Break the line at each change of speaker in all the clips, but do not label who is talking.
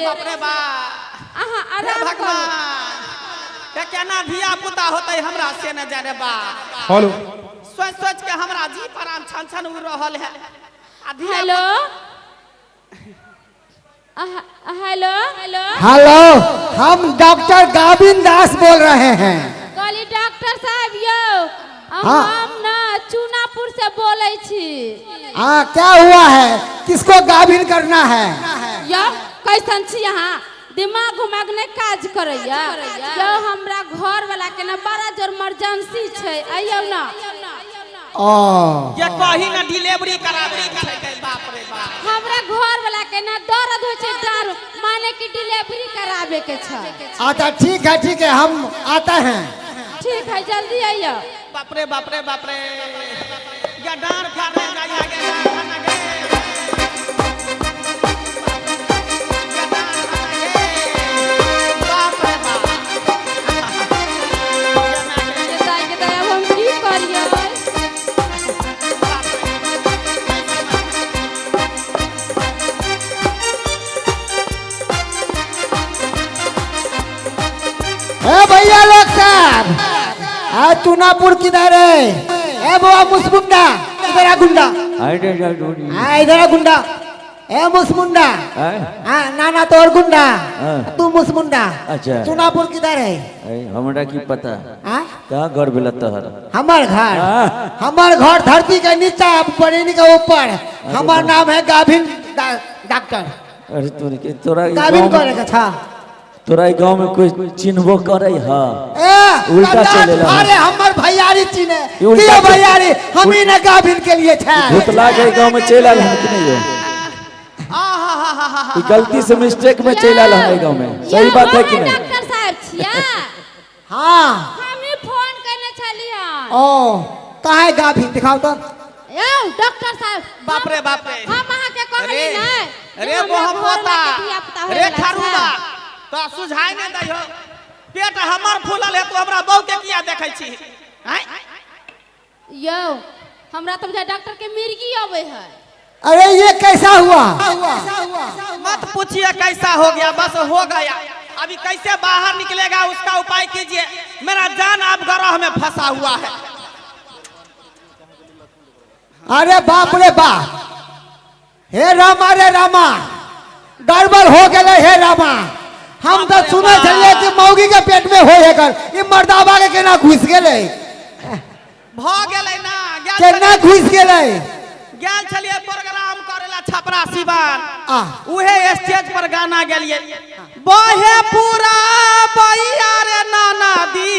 बाप रे बा भगवान क्या ना धिया पुता होते हमरा से न जाने बा।
हेलो
सोच सोच के हमरा जी परान छन छन उड़ रहल है।
हेलो हेलो हेलो
हेलो, हम डॉक्टर गाविन दास बोल रहे हैं।
कहली डॉक्टर साहब यो
हाँ।
हम ना चूनापुर से बोले छी।
हाँ, क्या हुआ है? किसको गाविन करना है?
यो कैसन छी यहाँ दिमाग घुमाग नहीं काज करैया। यो हमरा घर वाला के ना बड़ा जोर इमरजेंसी छै, आइयो ना।
ओ
ये कहीं ना डिलीवरी करावे छै के बाप रे बाप।
हमरा घर वाला के ना दर्द हो छै, डर माने की डिलीवरी करावे के छै।
अच्छा ठीक है, हम आते हैं।
ठीक है जल्दी आइयो।
बाप रे बाप रे बाप रे या डार फाड़ जाई आगे खाना गे बाप रे बाप।
ये दाई हम की करियो।
भैया लोग साहब, चूनापुर किधर है? बुआ मुसमुंडा, इधर आ गुंडा। इधर आ गुंडा। मुसमुंडा। नाना तो और गुंडा, तू मुसमुंडा।
अच्छा
चूनापुर किधर है?
हमरा की पता कहाँ घर बेला तहर।
हमार घर धरती के नीचा परेनी के ऊपर। हमार नाम है गाविन डॉक्टर।
अरे तोरा
गाविन करे का था।
तोरा गांव में कोई चिन्हबो करे है? उल्टा चलेला।
अरे हमर भैयारी चिन्हे के भैयारी हम ही ने गाविन के लिए था।
भूतला के गांव में चल आल हम कि नहीं हो? गलती से मिस्टेक में चल आल है गांव में। सही बात है कि नहीं?
डॉक्टर साहब छिया।
हां
हम ही फोन करने चलिए।
ओ कहां है गाविन? दिखाओ तो।
यो डॉक्टर साहब
बाप रे बाप रे।
हम वहां के कहली ना।
अरे वो हम पोता रे खरुआ तो सुझाई नहीं दै हो। पेट हमर फूलल है तो हमरा बहू के किया देखै छी? हैं
यो हमरा तो डॉक्टर के मिर्गी आवे है।
अरे ये कैसा हुआ?
मत पूछिए कैसा हो गया, बस हो गया। अभी कैसे बाहर निकलेगा उसका उपाय कीजिए। मेरा जान अब गरह में फंसा हुआ है।
अरे बाप रे बाप, हे रामा रे रामा, गड़बड़ हो गए हे रामा। हम तो सुने चलिए कि मौगी के पेट में होए कर, ये मर्दावा के केना घुस गेले?
भ गेलै ना
केना घुस गेले?
गेल छलिए प्रोग्राम करेला छपरा सिवान। उहे स्टेज पर गाना गेलिए। बहे पूरा बैया रे नाना दी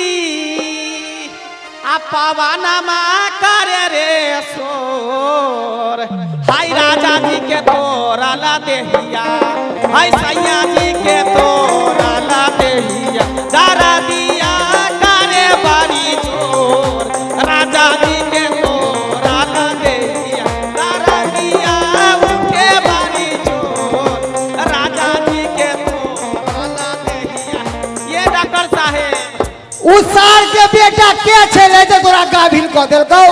आ पवनमा करे रे सोर। हाय राजा जी के तोरा ला देहिया, हाय सैया जी के तोरा ला देहिया। दारा दिया करे बारी जोर, राजा जी के तोरा ला देहिया। दारा दिया उठे बारी जोर, राजा जी के तोरा ला देहिया। ये डॉक्टर साहेब
उस साल के बेटा के छले जे तोरा गाभिन क देलकौ?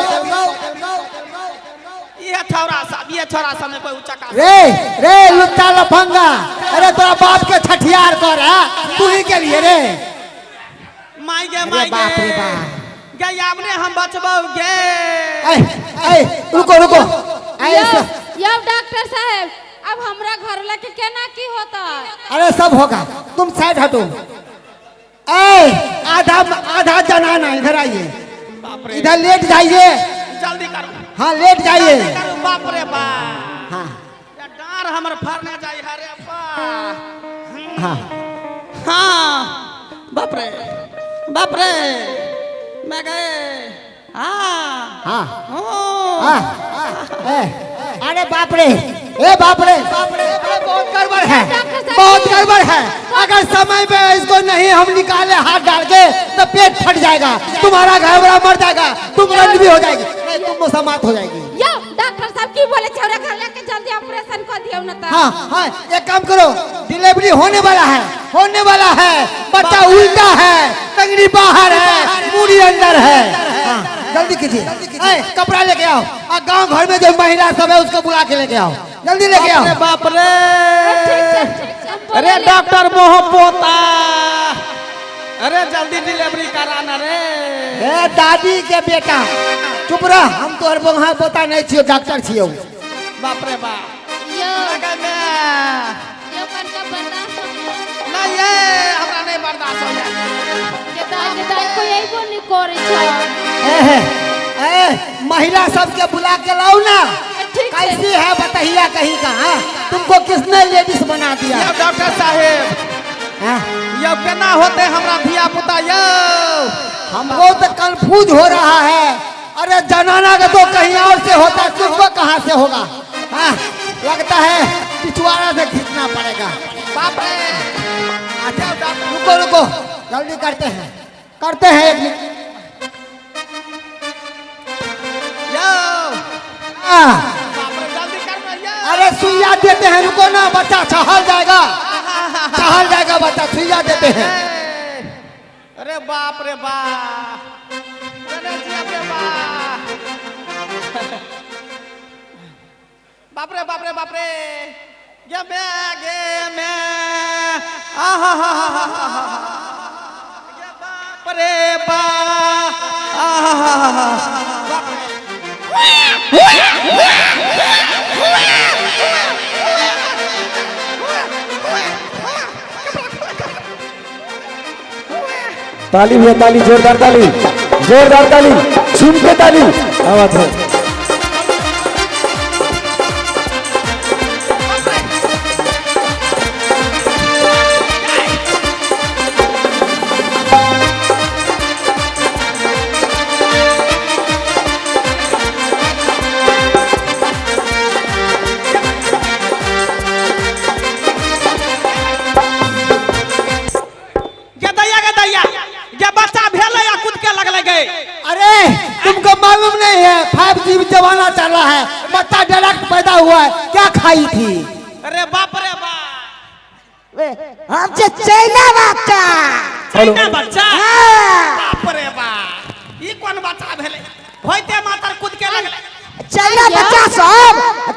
ये छोरा सा में कोई ऊंचा का
रे लुच्चा लफंगा, अरे तोरा बाप के छठियार कर है, तू ही के लिए रे।
माई गे
बाप रे बाप।
गे आपने हम बचबो गे।
रुको
यो डॉक्टर साहब अब हमरा घर वाला के केना की होता?
अरे सब होगा, तुम साइड हटो। आधा जनाना इधर आइए, इधर लेट जाइए।
जल्दी करो।
हाँ लेट जाइए।
बाप रे बाप।
हाँ
डार हमर फरने जाई हरे बा।
हाँ
हाँ बाप रे मैं गए।
हाँ अरे बाप रे, बाप रे बहुत गड़बड़ है, बहुत गड़बड़ है। अगर समय पे इसको नहीं हम निकाले हाथ डाल के तो पेट फट जाएगा, तुम्हारा घर वाला मर जाएगा, तुम रंग भी हो जाएगी, तुम समाप्त हो जाएगी।
यो डॉक्टर साहब की बोले छोरा घर लेके जल्दी ऑपरेशन कर दियो ना ता।
हाँ एक काम करो, डिलीवरी होने वाला है, बच्चा उल्टा है, टंगड़ी बाहर है, मूड़ी अंदर है। जल्दी कीजिए, कपड़ा लेके आओ और गांव घर में जो महिला सब है उसको बुला के लेके आओ। जल्दी लेके आओ।
बाप रे
हम
अरे
बोले
डॉक्टर मोह पोता, अरे जल्दी डिलीवरी कराना रे।
ए दादी के बेटा चुप रह, हम तोहर वहाँ पोता नहीं छियो, डॉक्टर छियो।
बाप रे बाप
यो
लगे में
यो कनका बर्दाश्त हो
नहीं ये हमरा नहीं बर्दाश्त हो जाए।
के दाई कोई आइबो नहीं करे छ।
ए महिला सबके बुला के लाओ ना।
ठीक है।
कैसी है बताइए कहीं का? हाँ? तुमको किसने लेडीज बना दिया?
यो डॉक्टर साहेब
हाँ?
यो केना होते हमरा धिया पुता यो?
हमको तो कंफ्यूज हो रहा है। अरे जनाना का तो कहीं और से होता है, तुमको कहाँ से होगा? हाँ? लगता है पिछवाड़ा से खींचना पड़ेगा।
बाप रे
अच्छा डॉक्टर रुको रुको, जल्दी करते हैं एक मिनट।
यो
हाँ,
बाप रे जल्दी करना यो।
अरे सुइया देते हैं, रुको ना, बच्चा चहल जाएगा, चहल जाएगा बच्चा, सुइया देते हैं।
अरे बाप रे बाप, अरे जिया रे बाप रे बाप रे बाप रे गे में आहा हा हा हा गे बाप रे बाप आहा हा हा बाप
ताली भैया ताली, जोरदार ताली, जोरदार ताली, सुन के ताली आवाज है।
अरे तुमको मालूम नहीं है 5G जमाना चल रहा है, बच्चा डायरेक्ट पैदा हुआ है, क्या खाई थी?
अरे बाप रे बाप,
हमसे चाइना बच्चा।
चाइना बच्चा,
हाँ।
बाप रे बाप, ये कौन बच्चा भेले? होइते मातर कूद के लगले।
चाइना बच्चा सब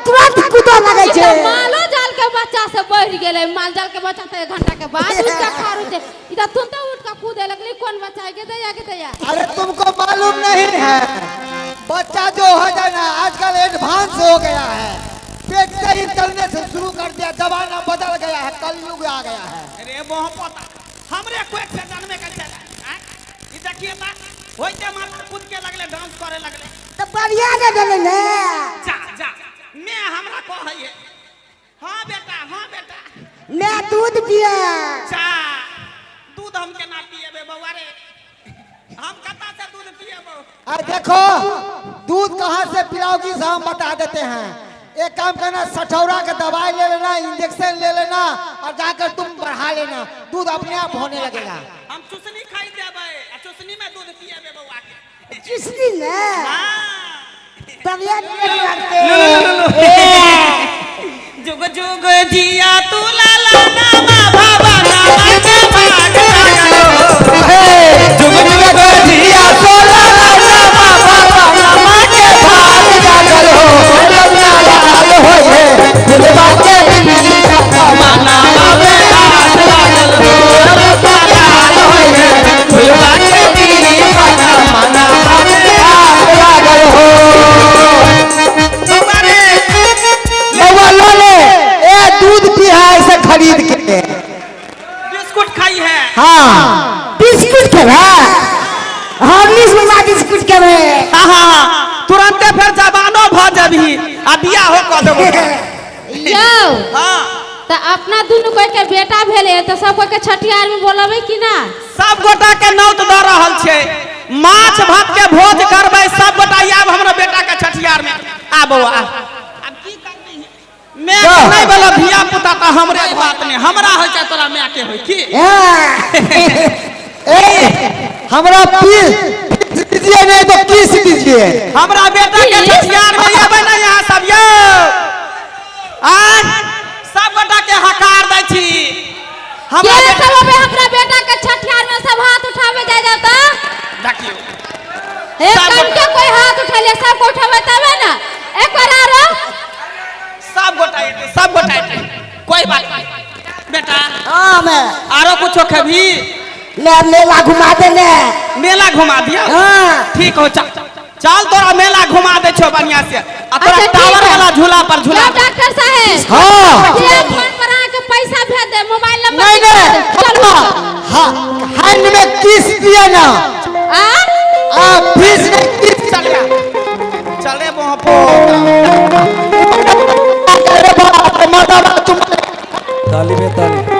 तुरंत कूदो लगे
ई
छे।
तो मालो जाल के बच्चा से बढ़ गेले, माल जाल के बच्चा तो 1 घंटा के बाद उसका खारू थे। इधर तुम तो उठ का कूदे लगली, कौन बच्चा है के दैया।
अरे तुमको मालूम नहीं है, बच्चा जो हो जाए ना आजकल एडवांस हो गया है, पेट से ही चलने से शुरू कर दिया, जमाना बदल गया है, कलयुग आ गया है।
अरे मोह पोता, हमरे पेट से जन्मे के चला। ई देखिए बा, होइते मातर कूद के लगले, डांस करे लगले।
तो बढ़िया दे देले ने।
जा जा, मैं हमरा कहइए। हां बेटा,
मैं दूध पिया।
जा, दूध हम केना पिएबे बउआ रे? हम कता से दूध पिएबो?
अरे देखो, दूध कहाँ से पिलाओगी से हम बता देते हैं। एक काम करना, सठौरा का दवाई ले लेना, इंजेक्शन ले लेना और जाकर तुम बढ़ा लेना, दूध अपने आप होने लगेगा।
हम चुसनी खाई देबे, आ चुसनी में दूध पिएबे बउआ के।
किसकी ने?
हां
तबियत नहीं लगते।
जुग जुग जिया तू लाला नामा बाबा नामा के भाग लागलो। जुग जुग जिया तू लाला नामा बाबा नामा के भाग लागलो। लाल होए फुलवा के नामा नामा में हाथ लागलो। लाल होए फुलवा के नामा नामा में हाथ लागलो।
दूध पिया ऐसे खरीद के।
बिस्कुट खाई है।
हाँ बिस्कुट के हॉर्लिक्स में बिस्कुट के
हाँ तुरंत फिर जबानो भ जबही आ बिया हो क देबो।
यो
हाँ
तो अपना दुनू कोई के बेटा भेले तो सब कोई के छठियार में बोलबे कि ना?
सब गोटा के नौत द रहल छे, माछ भात के भोज करबै, सब गोटा आब हमरा बेटा के छठियार में। आ बउआ अब की करबी? मैं नहीं बोला धिया पुता तो हमरे बात नहीं, हमरा होय छै तोरा मैं के होय की?
हमरा पीस दीजिए, नहीं तो किस दीजिए।
हमरा बेटा के छठियार में आबे ना यहाँ सब यो। आज सब गोटा के हकार दै छी। हमरा
ये
बेटा
सब में हमरा बेटा के छठियार में सब हाथ उठावे जाय जाता।
देखियो
एक कम के कोई हाथ उठा ले, सब को उठावे तबे ना। एक बार आरो
सब गोटा टाइट है, कोई बात नहीं बेटा।
हाँ मैं
आरो कुछ खबी
ले मेला घुमा देने।
मेला घुमा दिया।
हाँ
ठीक हो, चल चल तोरा मेला घुमा दे छो बढ़िया से। आ तोरा
अच्छा, ठीक
टावर
है।
वाला झूला पर झूला
क्या डॉक्टर साहब
हाँ
ये फोन पर आके पैसा भेज दे, मोबाइल नंबर
नहीं
लिखा
नहीं
दे। चलो
हाँ हैंड में किस दिया ना फीस में किस
चल गया। चले वहाँ पो
अरे बाप रे, माता तुम
ताली में ताली।